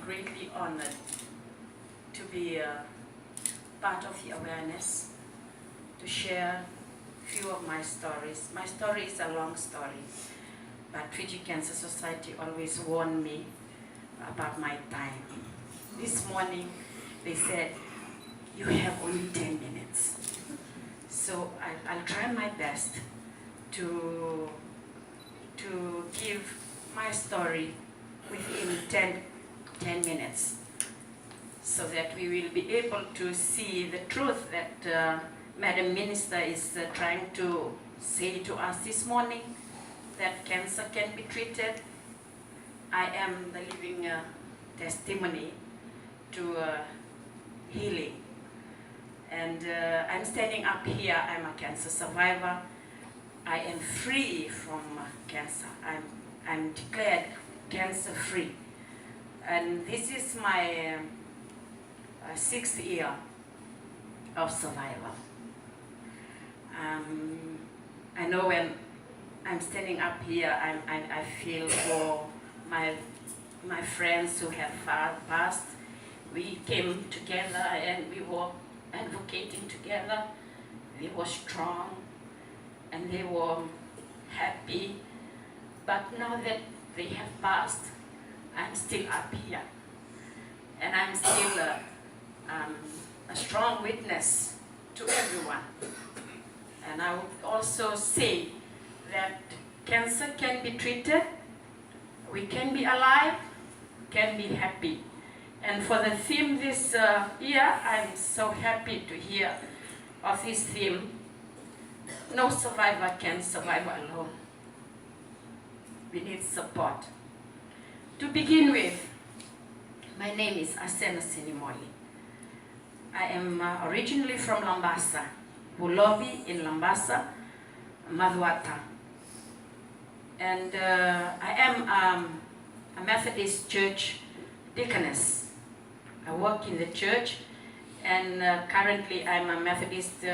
greatly honored to be part of the awareness, to share a few of my stories. My story is a long story, but Fiji Cancer Society always warned me about my time. This morning, they said, you have only 10 minutes. So I'll try my best to give my story within 10 minutes, so that we will be able to see the truth that Madam Minister is trying to say to us this morning, that cancer can be treated. I am the living testimony to healing. And I'm standing up here, I'm a cancer survivor. I am free from cancer. I'm declared cancer free. And this is my 6th year of survival. I know when I'm standing up here, I feel for my friends who have passed. We came together and we were advocating together. They were strong and they were happy. But now that they have passed, I'm still up here. And I'm still a strong witness to everyone. And I would also say that cancer can be treated, we can be alive, can be happy. And for the theme this year, I'm so happy to hear of this theme. No survivor can survive alone. We need support. To begin with, my name is Asena Seniloli. I am originally from Lambasa, Bulobi in Lambasa, Maduata. And I am a Methodist church deaconess. I work in the church, and currently I'm a Methodist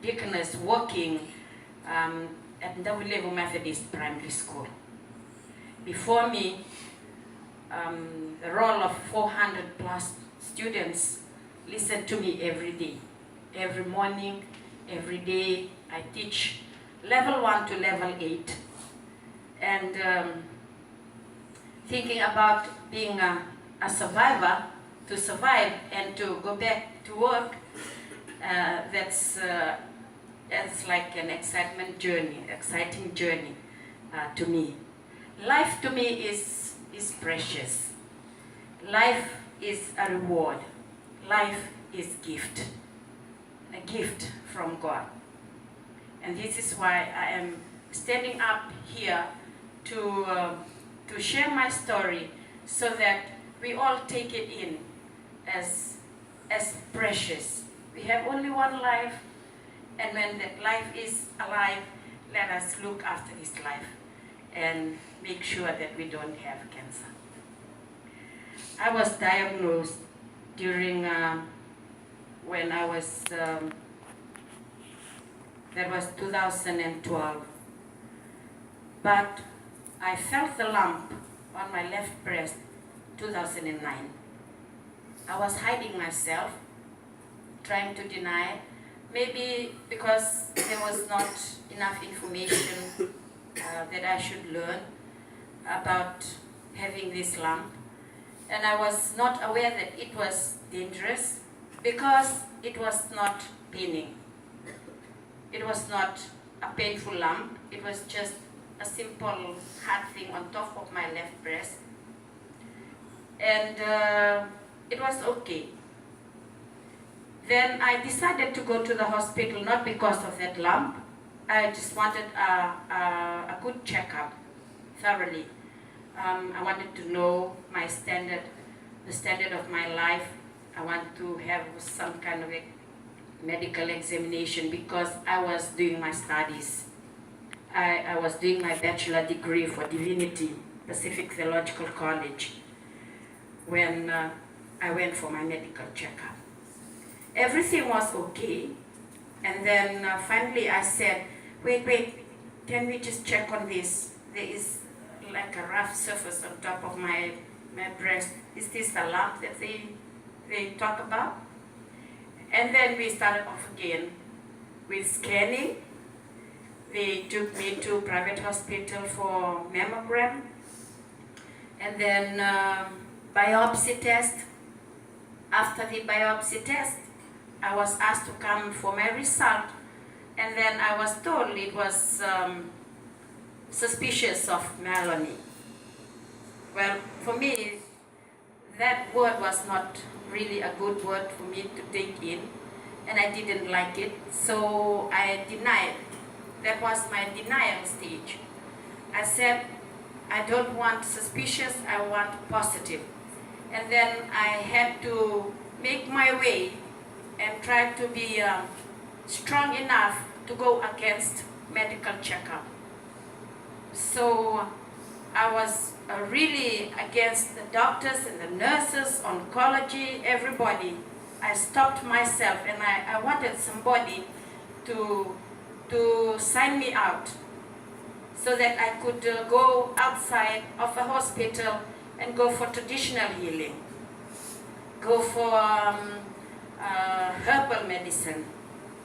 deaconess working at Ndawilevu Methodist Primary School. Before me, the role of 400 plus students listen to me every day. Every morning, every day, I teach level 1 to level 8. And thinking about being a survivor, to survive and to go back to work, that's like an exciting journey to me. Life to me is precious. Life is a reward. Life is a gift from God. And this is why I am standing up here to share my story, so that we all take it in as precious. We have only one life, and when that life is alive, let us look after this life and make sure that we don't have cancer. I was diagnosed during when I was that was 2012, but I felt the lump on my left breast 2009. I was hiding myself, trying to deny, maybe because there was not enough information that I should learn about having this lump. And I was not aware that it was dangerous, because it was not paining. It was not a painful lump, it was just a simple hard thing on top of my left breast. And it was okay. Then I decided to go to the hospital, not because of that lump. I just wanted a good checkup, thoroughly. I wanted to know my standard, the standard of my life. I want to have some kind of a medical examination, because I was doing my studies. I was doing my bachelor degree for divinity, Pacific Theological College, when I went for my medical checkup. Everything was okay, and then finally I said, wait, can we just check on this? There is like a rough surface on top of my my breast. Is this the lump that they talk about? And then we started off again with scanning. They took me to private hospital for mammogram, and then biopsy test. After the biopsy test, I was asked to come for my result, and then I was told it was suspicious of malony. Well, for me, that word was not really a good word for me to take in, and I didn't like it, so I denied. That was my denial stage. I said, I don't want suspicious, I want positive. And then I had to make my way and try to be strong enough to go against medical checkup. So I was really against the doctors and the nurses, oncology, everybody. I stopped myself, and I wanted somebody to sign me out so that I could go outside of the hospital and go for traditional healing, go for herbal medicine,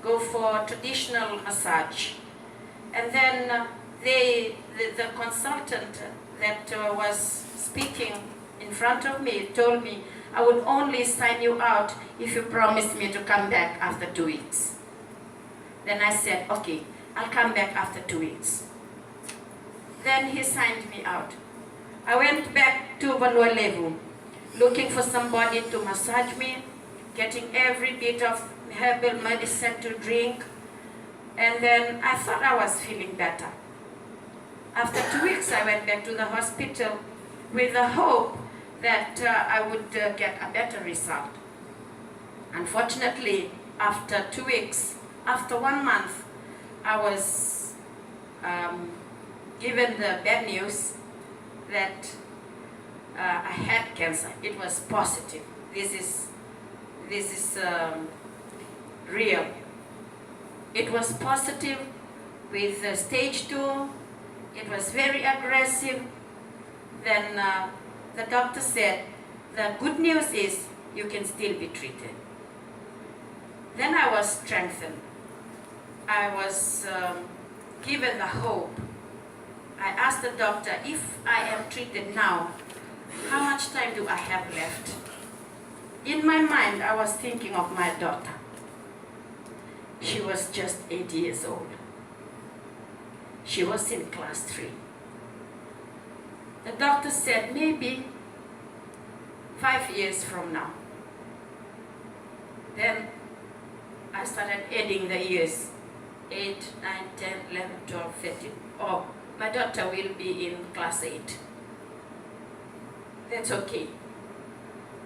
go for traditional massage. And then the consultant that was speaking in front of me told me I would only sign you out if you promised me to come back after 2 weeks. Then I said, okay, I'll come back after 2 weeks. Then he signed me out. I went back to Vanuatu looking for somebody to massage me, getting every bit of herbal medicine to drink, and then I thought I was feeling better. After 2 weeks, I went back to the hospital with the hope that I would get a better result. Unfortunately, after 2 weeks, after 1 month, I was given the bad news that I had cancer. It was positive. This is real. It was positive with stage 2. It was very aggressive. Then the doctor said, the good news is you can still be treated. Then I was strengthened. I was given the hope. I asked the doctor, if I am treated now, how much time do I have left? In my mind, I was thinking of my daughter. She was just 8 years old. She was in class 3. The doctor said, maybe 5 years from now. Then I started adding the years, 8, 9, 10, 11, 12, 13. Oh, my daughter will be in class 8. That's okay.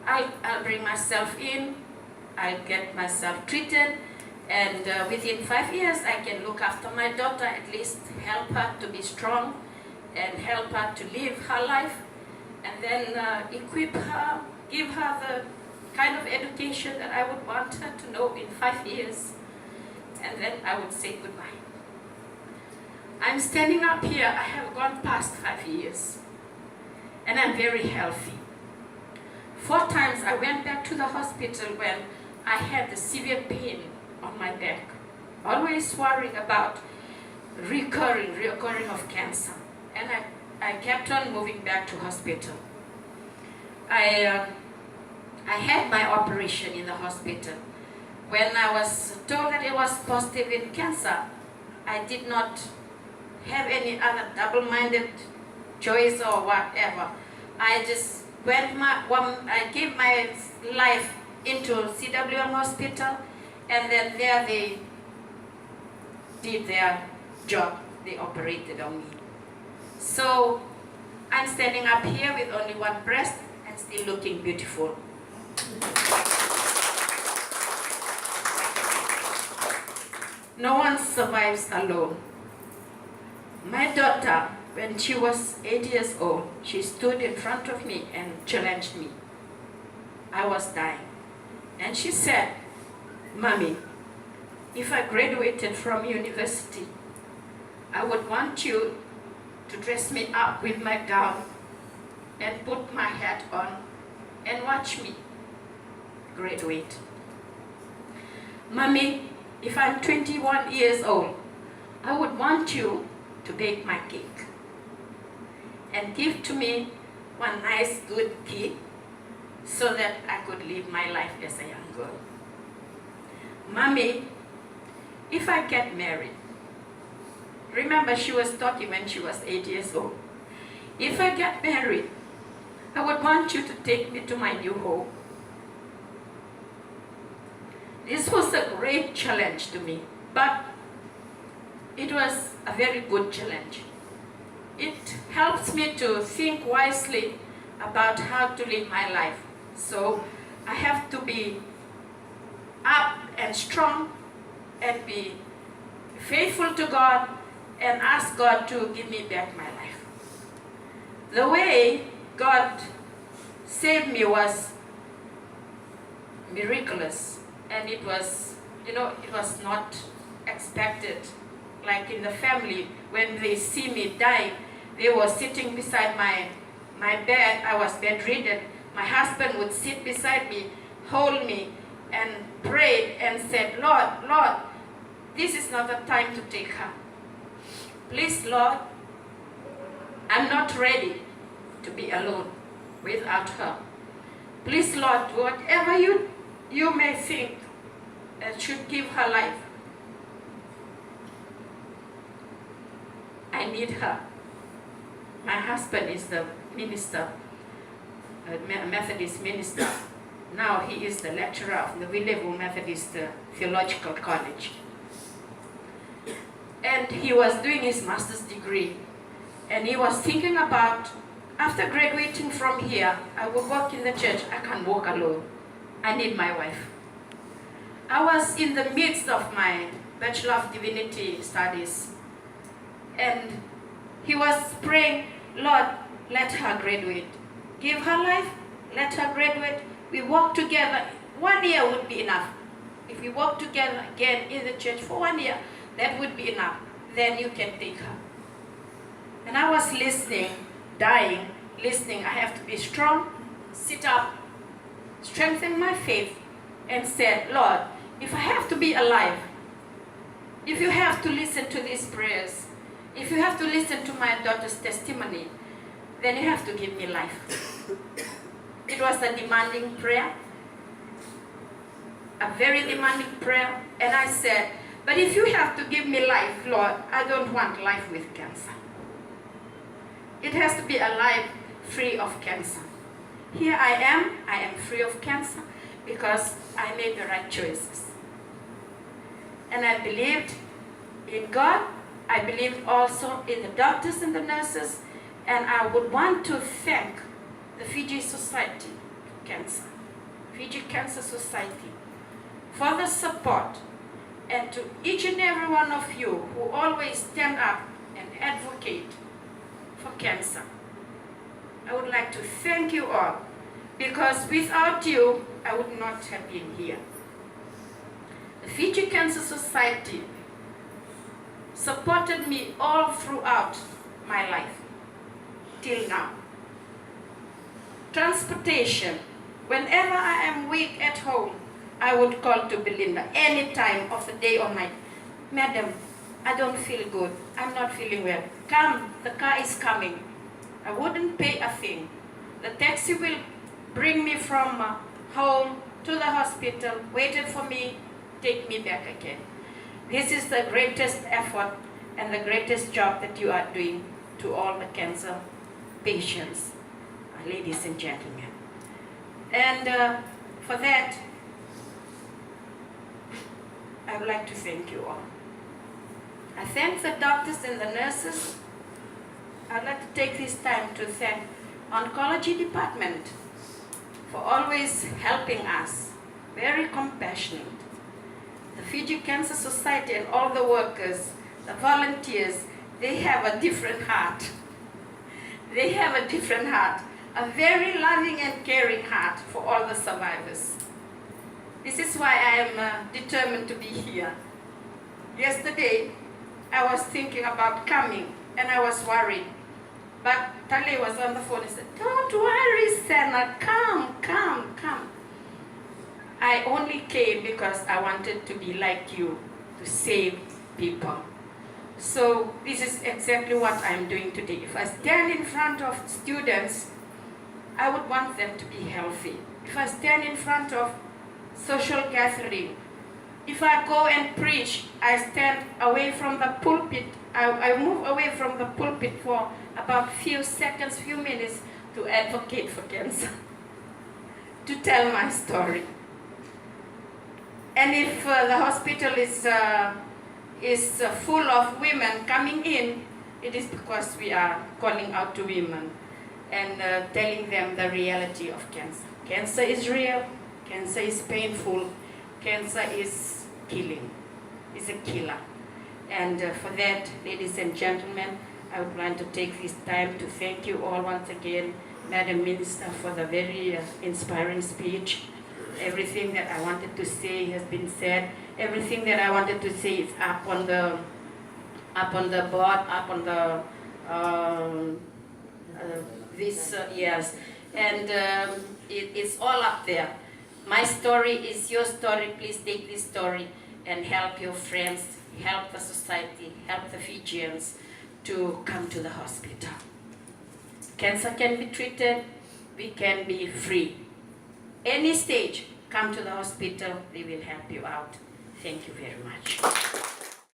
I'll bring myself in, I'll get myself treated, and within 5 years I can look after my daughter, at least help her to be strong and help her to live her life, and then equip her, give her the kind of education that I would want her to know in 5 years, and then I would say goodbye. I'm standing up here, I have gone past 5 years, and I'm very healthy. 4 times I went back to the hospital when I had the severe pain on my back, always worrying about reoccurring of cancer. And I kept on moving back to hospital. I had my operation in the hospital. When I was told that it was positive in cancer, I did not have any other double-minded choice or whatever. I just I gave my life into CWM hospital, and then there they did their job. They operated on me. So I'm standing up here with only 1 breast and still looking beautiful. No one survives alone. My daughter, when she was 8 years old, she stood in front of me and challenged me. I was dying. And she said, Mommy, if I graduated from university, I would want you to dress me up with my gown and put my hat on and watch me graduate. Mommy, if I'm 21 years old, I would want you to bake my cake and give to me one nice good key so that I could live my life as a young girl. Mommy, if I get married, remember she was talking when she was 8 years old. If I get married, I would want you to take me to my new home. This was a great challenge to me, but it was a very good challenge. It helps me to think wisely about how to live my life. So I have to be up and strong and be faithful to God and ask God to give me back my life. The way God saved me was miraculous, and it was, it was not expected. Like in the family, when they see me dying, they were sitting beside my bed. I was bedridden. My husband would sit beside me, hold me, and pray and said, Lord, this is not the time to take her. Please, Lord, I'm not ready to be alone without her. Please, Lord, whatever you may think that should give her life, I need her. My husband is the minister, a Methodist minister. Now he is the lecturer of the Villeville Methodist Theological College. And he was doing his master's degree. And he was thinking about, after graduating from here, I will work in the church. I can't walk alone. I need my wife. I was in the midst of my Bachelor of Divinity studies. And he was praying, Lord, let her graduate. Give her life, let her graduate. We walk together. 1 year would be enough. If we walk together again in the church for 1 year, that would be enough. Then you can take her. And I was listening, dying, listening. I have to be strong, sit up, strengthen my faith, and said, Lord, if I have to be alive, if you have to listen to these prayers, if you have to listen to my daughter's testimony, then you have to give me life. It was a demanding prayer, a very demanding prayer, and I said, but if you have to give me life, Lord, I don't want life with cancer. It has to be a life free of cancer. Here I am free of cancer because I made the right choices. And I believed in God. I believed also in the doctors and the nurses, and I would want to thank the Fiji Society for Cancer, Fiji Cancer Society, for the support, and to each and every one of you who always stand up and advocate for cancer. I would like to thank you all, because without you, I would not have been here. The Fiji Cancer Society supported me all throughout my life, till now. Transportation. Whenever I am weak at home, I would call to Belinda any time of the day or night. Madam, I don't feel good. I'm not feeling well. Come, the car is coming. I wouldn't pay a thing. The taxi will bring me from home to the hospital, waited for me, take me back again. This is the greatest effort and the greatest job that you are doing to all the cancer patients, ladies and gentlemen. And for that, I would like to thank you all. I thank the doctors and the nurses. I'd like to take this time to thank Oncology Department for always helping us, very compassionate. The Fiji Cancer Society and all the workers, the volunteers, they have a different heart. They have a different heart, a very loving and caring heart for all the survivors. This is why I am determined to be here. Yesterday, I was thinking about coming and I was worried. But Tale was on the phone and said, don't Asena, come. I only came because I wanted to be like you, to save people. So this is exactly what I'm doing today. If I stand in front of students, I would want them to be healthy. If I stand in front of social gathering, if I go and preach, I stand away from the pulpit. I move away from the pulpit for about few seconds, few minutes to advocate for cancer, to tell my story. And if the hospital is full of women coming in, it is because we are calling out to women and telling them the reality of cancer. Cancer is real, cancer is painful, cancer is killing, is a killer. And for that, ladies and gentlemen, I would like to take this time to thank you all once again, Madam Minister, for the very inspiring speech. Everything that I wanted to say has been said. Everything that I wanted to say is up on the board, up on the yes, and it's all up there. My story is your story. Please take this story and help your friends, help the society, help the Fijians to come to the hospital. Cancer can be treated. We can be free. Any stage, come to the hospital, they will help you out. Thank you very much.